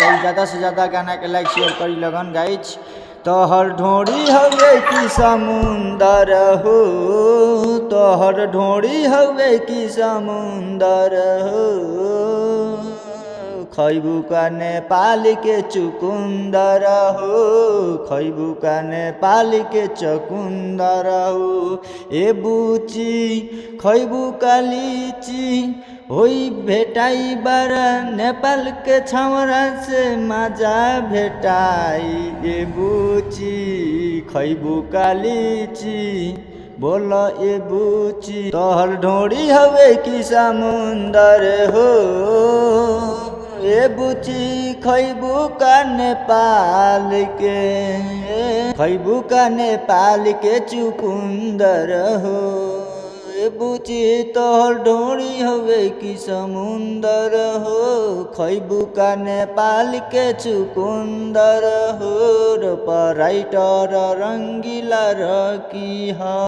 आई ज़्यादा से ज़्यादा गाना के लाइक शेयर करी लगन गाइज। तोहर ढोड़ी हवे कि समुंदर हो, तोहर ढोड़ी हवे कि समुंदर हो, खैबू का नेपाल के चुकुंदर हो, खैबू का नेपाल के चकुंदर हो। ए बुची खैबू का लीची होई भेटाई बारा नेपाल के छावरा से मजा भेटाई। ए बुची खैबू का लीची बोल ए बुची तोहर ढोड़ी हवे कि समुंदर हो, ए बुची खैबू का नेपाल के, खैबू का नेपाल के चुकुंदर हो। ए बुची तोहर ढोड़ी हवे कि समुंदर हो, खैबू का नेपाल के चुकुंदर हो। राइटर रंगीला रकी हा।